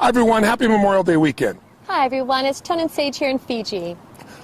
Hi everyone, happy Memorial Day weekend. Hi everyone, it's Tone and Sage here in Fiji.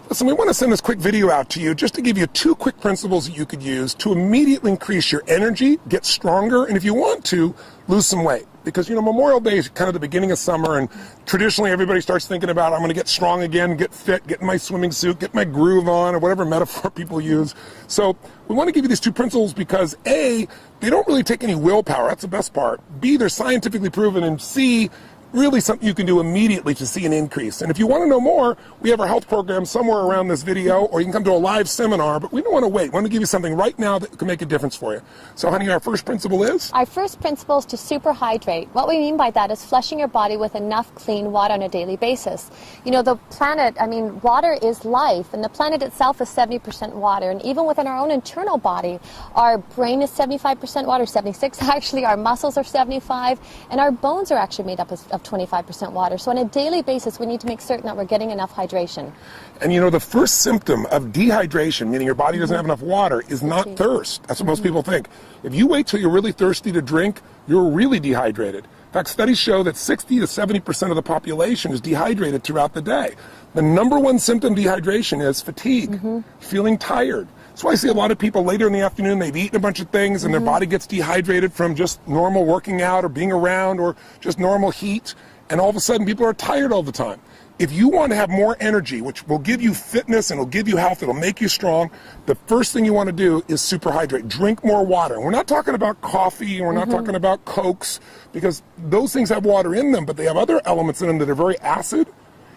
Listen, we want to send this quick video out to you just to give you 2 quick principles that you could use to immediately increase your energy, get stronger, and if you want to, lose some weight. Because, you know, Memorial Day is kind of the beginning of summer, and traditionally everybody starts thinking about, I'm going to get strong again, get fit, get in my swimming suit, get my groove on, or whatever metaphor people use. So we want to give you these 2 principles because A, they don't really take any willpower, that's the best part. B, they're scientifically proven, and C, really something you can do immediately to see an increase. And if you want to know more, we have our health program somewhere around this video, or you can come to a live seminar, but we don't want to wait. We want to give you something right now that can make a difference for you. So honey, our first principle is? Our first principle is to super hydrate. What we mean by that is flushing your body with enough clean water on a daily basis. You know, the planet, water is life, and the planet itself is 70% water, and even within our own internal body, our brain is 75% water, 76 actually, our muscles are 75, and our bones are actually made up of 25% water. So on a daily basis, we need to make certain that we're getting enough hydration. And you know, the first symptom of dehydration, meaning your body doesn't have enough water, is not thirst. That's what most people think. If you wait till you're really thirsty to drink, you're really dehydrated. In fact, studies show that 60 to 70% of the population is dehydrated throughout the day. The number 1 symptom of dehydration is fatigue, feeling tired. That's why I see a lot of people later in the afternoon, they've eaten a bunch of things and their body gets dehydrated from just normal working out or being around or just normal heat. And all of a sudden people are tired all the time. If you want to have more energy, which will give you fitness and it'll give you health, it'll make you strong, the first thing you want to do is super hydrate. Drink more water. And we're not talking about coffee and we're not talking about Cokes, because those things have water in them, but they have other elements in them that are very acid.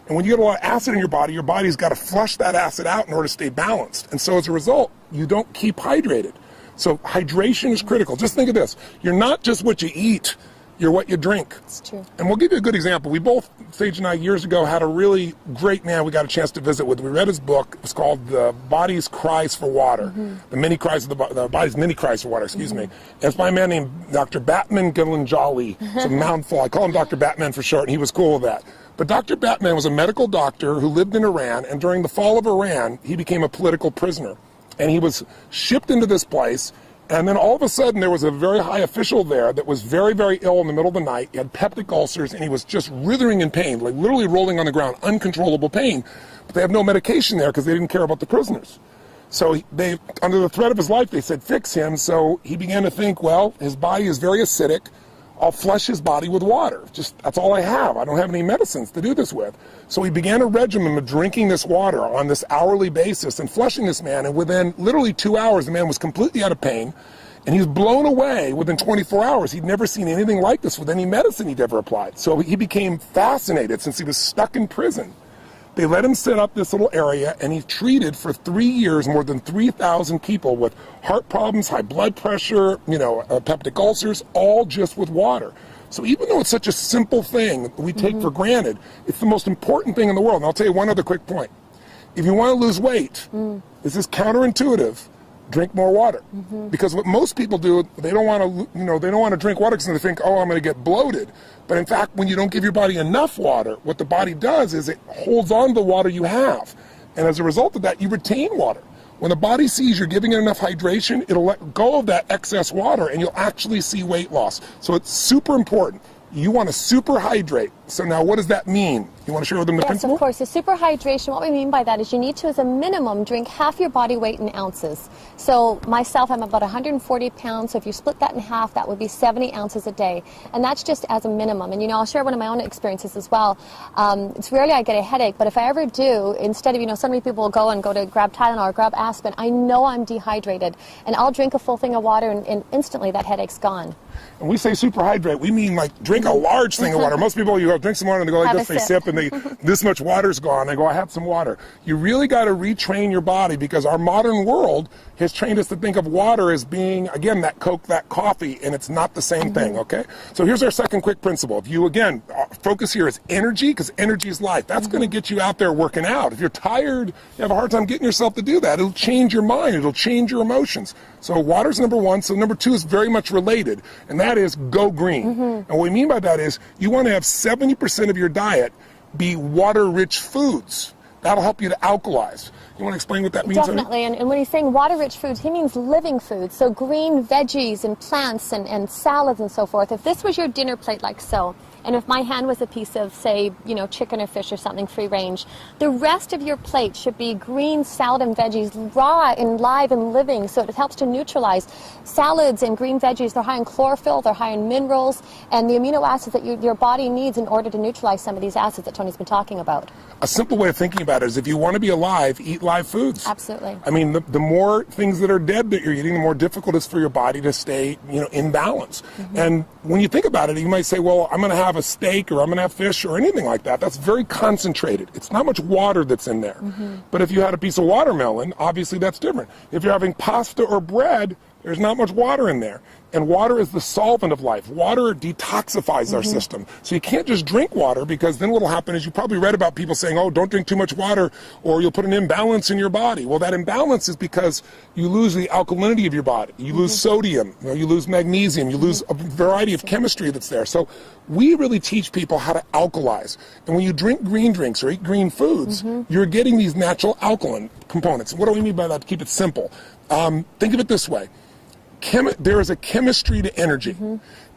And when you get a lot of acid in your body's got to flush that acid out in order to stay balanced. And so as a result, you don't keep hydrated. So hydration is critical. Just think of this. You're not just what you eat, you're what you drink. It's true. And we'll give you a good example. We both, Sage and I, years ago, had a really great man we got a chance to visit with. We read his book. It's called The Body's Cries for Water. The Body's Many Cries for Water, excuse me. And it's by a man named Dr. Batman Gilanjali. It's a mouthful. I call him Dr. Batman for short, and he was cool with that. But Dr. Batman was a medical doctor who lived in Iran, and during the fall of Iran, he became a political prisoner. And he was shipped into this place, and then all of a sudden there was a very high official there that was very, very ill in the middle of the night. He had peptic ulcers, and he was just writhing in pain, like literally rolling on the ground, uncontrollable pain. But they have no medication there because they didn't care about the prisoners. So they, under the threat of his life, they said, fix him. So he began to think, well, his body is very acidic. I'll flush his body with water. Just, that's all I have. I don't have any medicines to do this with. So he began a regimen of drinking this water on this hourly basis and flushing this man. And within literally 2 hours, the man was completely out of pain. And he was blown away within 24 hours. He'd never seen anything like this with any medicine he'd ever applied. So he became fascinated since he was stuck in prison. They let him set up this little area, and he treated for 3 years more than 3,000 people with heart problems, high blood pressure, peptic ulcers, all just with water. So even though it's such a simple thing that we take for granted, it's the most important thing in the world. And I'll tell you one other quick point. If you want to lose weight, this is counterintuitive. Drink more water, because what most people do, they don't want to, they don't want to drink water because they think, oh, I'm going to get bloated. But in fact, when you don't give your body enough water, what the body does is it holds on to the water you have, and as a result of that, you retain water. When the body sees you're giving it enough hydration, it'll let go of that excess water, and you'll actually see weight loss. So it's super important. You want to super hydrate. So now what does that mean? You want to share with them the principle? Yes, of course. The super hydration, what we mean by that is you need to, as a minimum, drink half your body weight in ounces. So myself, I'm about 140 pounds, so if you split that in half, that would be 70 ounces a day. And that's just as a minimum. And I'll share one of my own experiences as well. It's rarely I get a headache, but if I ever do, instead of, so many people will go to grab Tylenol or grab aspirin, I know I'm dehydrated. And I'll drink a full thing of water and instantly that headache's gone. When we say super hydrate, we mean like drink a large thing of water. Most people, you drink some water and they go like this, they sip and this much water's gone. They go, I had some water. You really got to retrain your body, because our modern world has trained us to think of water as being, again, that Coke, that coffee, and it's not the same thing, okay? So here's our second quick principle. If you, again, focus here is energy, because energy is life. That's going to get you out there working out. If you're tired, you have a hard time getting yourself to do that. It'll change your mind. It'll change your emotions. So water's number 1. So number 2 is very much related, and that is go green. And what we mean by that is you want to have 70% of your diet be water-rich foods. That'll help you to alkalize. You want to explain what that means? Definitely, and when he's saying water-rich foods, he means living foods, so green veggies and plants and salads and so forth. If this was your dinner plate like so, and if my hand was a piece of, say, chicken or fish or something free range, the rest of your plate should be green salad and veggies, raw and live and living, so it helps to neutralize. Salads and green veggies, they're high in chlorophyll, they're high in minerals, and the amino acids that your body needs in order to neutralize some of these acids that Tony's been talking about. A simple way of thinking about it is if you want to be alive, eat live foods. Absolutely. I mean, the more things that are dead that you're eating, the more difficult it is for your body to stay, in balance. And when you think about it, you might say, well, I'm going to have a steak or I'm going to have fish or anything like that. That's very concentrated. It's not much water that's in there. But if you had a piece of watermelon, obviously that's different. If you're having pasta or bread, there's not much water in there. And water is the solvent of life. Water detoxifies our system. So you can't just drink water, because then what will happen is you probably read about people saying, oh, don't drink too much water or you'll put an imbalance in your body. Well, that imbalance is because you lose the alkalinity of your body. You lose sodium, you lose magnesium, you lose a variety of chemistry that's there. So we really teach people how to alkalize. And when you drink green drinks or eat green foods, you're getting these natural alkaline components. What do we mean by that? To keep it simple. Think of it this way. There is a chemistry to energy.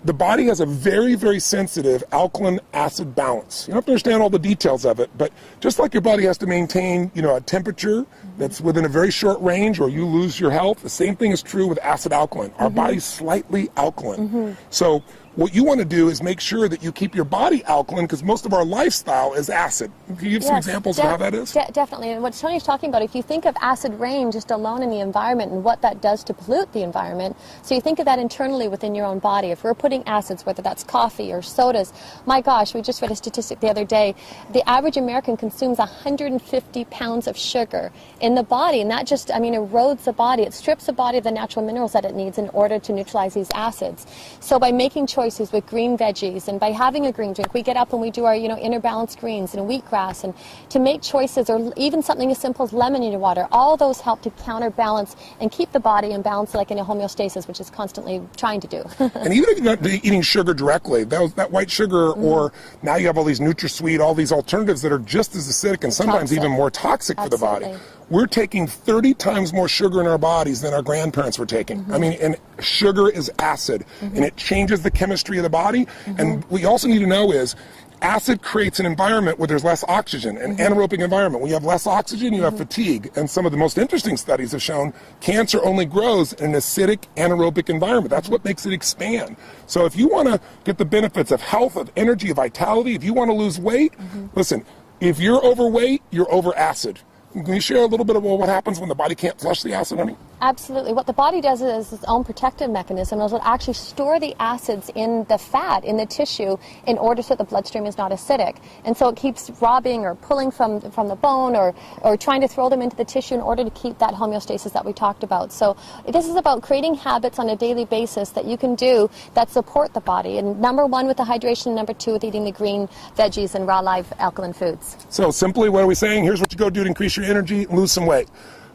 The body has a very, very sensitive alkaline acid balance. You don't have to understand all the details of it, but just like your body has to maintain, a temperature that's within a very short range, or you lose your health, the same thing is true with acid alkaline. Our body's slightly alkaline. So what you want to do is make sure that you keep your body alkaline, because most of our lifestyle is acid. Can you give some examples of how that is? Definitely. And what Tony's talking about, if you think of acid rain just alone in the environment and what that does to pollute the environment, so you think of that internally within your own body. If we're putting acids, whether that's coffee or sodas, my gosh, we just read a statistic the other day, the average American consumes 150 pounds of sugar in the body, and that just, erodes the body. It strips the body of the natural minerals that it needs in order to neutralize these acids. So by making choices with green veggies and by having a green drink, we get up and we do our inner balanced greens and wheatgrass, and to make choices, or even something as simple as lemon in your water, all those help to counterbalance and keep the body in balance, like in a homeostasis, which is constantly trying to do. And even if you're not eating sugar directly, that white sugar, or now you have all these NutraSweet, all these alternatives that are just as acidic and sometimes even more toxic for the body. We're taking 30 times more sugar in our bodies than our grandparents were taking. And sugar is acid, and it changes the chemistry of the body. And what you also need to know is acid creates an environment where there's less oxygen, an anaerobic environment. When you have less oxygen, you have fatigue. And some of the most interesting studies have shown cancer only grows in an acidic anaerobic environment. That's what makes it expand. So if you want to get the benefits of health, of energy, of vitality, if you want to lose weight, listen, if you're overweight, you're over acid. Can you share a little bit about what happens when the body can't flush the acid, honey? Absolutely. What the body does is its own protective mechanism. It will actually store the acids in the fat, in the tissue, in order so that the bloodstream is not acidic. And so it keeps robbing or pulling from the bone, or trying to throw them into the tissue in order to keep that homeostasis that we talked about. So this is about creating habits on a daily basis that you can do that support the body. And number one with the hydration, number two with eating the green veggies and raw live alkaline foods. So simply, what are we saying? Here's what you go do to increase your energy and lose some weight.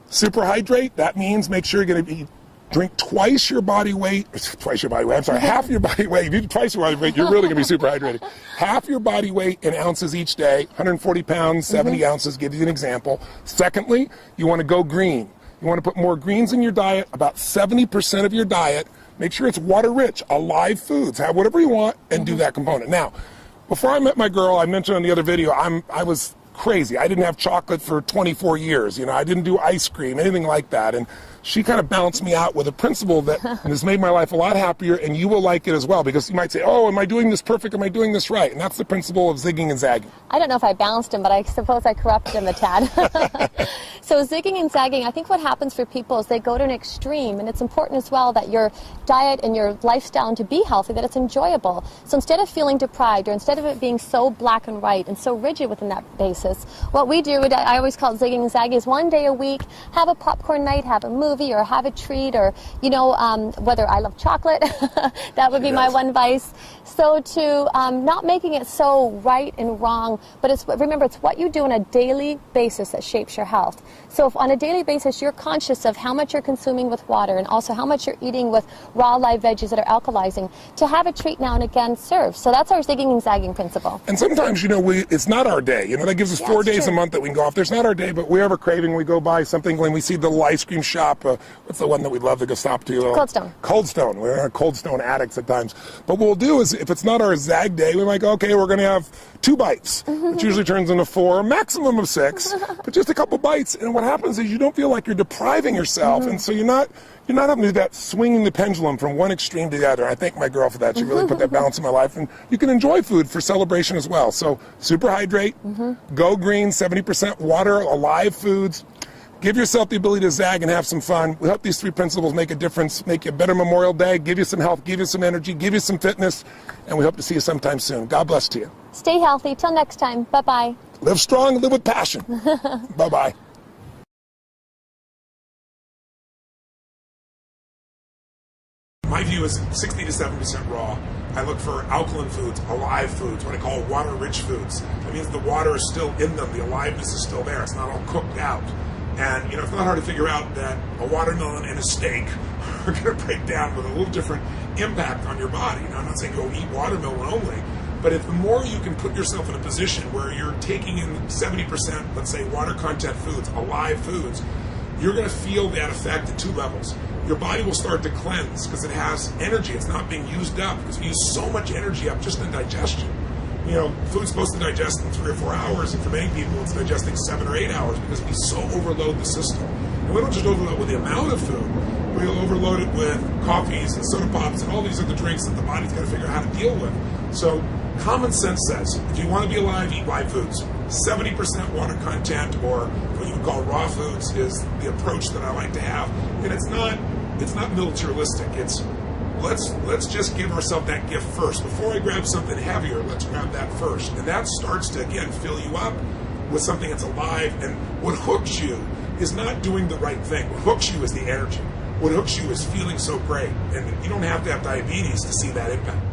Superhydrate, that means make sure you're going to drink half your body weight. If you do twice your body weight, you're really going to be super hydrated. Half your body weight in ounces each day, 140 pounds, 70 ounces, give you an example. Secondly, you want to go green. You want to put more greens in your diet, about 70% of your diet. Make sure it's water-rich, alive foods. Have whatever you want and do that component. Now, before I met my girl, I mentioned on the other video, I was crazy. I didn't have chocolate for 24 years. I didn't do ice cream, anything like that. And she kind of balanced me out with a principle that has made my life a lot happier, and you will like it as well, because you might say, oh, am I doing this perfect? Am I doing this right? And that's the principle of zigging and zagging. I don't know if I balanced him, but I suppose I corrupted him a tad. So zigging and zagging, I think what happens for people is they go to an extreme, and it's important as well that your diet and your lifestyle, and to be healthy, that it's enjoyable. So instead of feeling deprived, or instead of it being so black and white and so rigid within that basis, what we do, I always call it zigging and zagging, is one day a week, have a popcorn night, have a movie, or have a treat, or whether I love chocolate, that would be my one vice. So to not making it so right and wrong, but remember, it's what you do on a daily basis that shapes your health. So if on a daily basis you're conscious of how much you're consuming with water, and also how much you're eating with raw live veggies that are alkalizing, to have a treat now and again serves. So that's our zigging and zagging principle. And sometimes, it's not our day. That gives is Yeah, 4 it's days a true. month that we can go off. There's not our day, but we have a craving. We go buy something when we see the little ice cream shop. What's the one that we'd love to go stop to? Cold Stone. Cold Stone. We're Cold Stone addicts at times. But what we'll do is, if it's not our Zag day, we might go, okay, we're going to have 2 bites, which usually turns into 4, maximum of 6, but just a couple bites. And what happens is you don't feel like you're depriving yourself, and so you're not having to do that swinging the pendulum from one extreme to the other. I thank my girl for that. She really put that balance in my life. And you can enjoy food for celebration as well. So super hydrate, go green, 70% water, alive foods. Give yourself the ability to zag and have some fun. We hope these 3 principles make a difference, make you a better Memorial Day, give you some health, give you some energy, give you some fitness, and we hope to see you sometime soon. God bless to you. Stay healthy. Till next time. Bye-bye. Live strong, live with passion. Bye-bye. My view is 60 to 70% raw. I look for alkaline foods, alive foods, what I call water-rich foods. That means the water is still in them, the aliveness is still there. It's not all cooked out. And, it's not hard to figure out that a watermelon and a steak are going to break down with a little different impact on your body. Now, I'm not saying go eat watermelon only, but if the more you can put yourself in a position where you're taking in 70%, let's say, water content foods, alive foods, you're going to feel that effect at 2 levels. Your body will start to cleanse because it has energy. It's not being used up because we use so much energy up just in digestion. Food's supposed to digest in 3 or 4 hours, and for many people it's digesting 7 or 8 hours because we so overload the system. And we don't just overload with the amount of food, we overload it with coffees and soda pops and all these other drinks that the body's got to figure out how to deal with. So common sense says, if you want to be alive, eat live foods. 70% water content, or what you would call raw foods, is the approach that I like to have. And it's not militaristic. It's let's just give ourselves that gift first. Before I grab something heavier, let's grab that first. And that starts to, again, fill you up with something that's alive. And what hooks you is not doing the right thing. What hooks you is the energy. What hooks you is feeling so great. And you don't have to have diabetes to see that impact.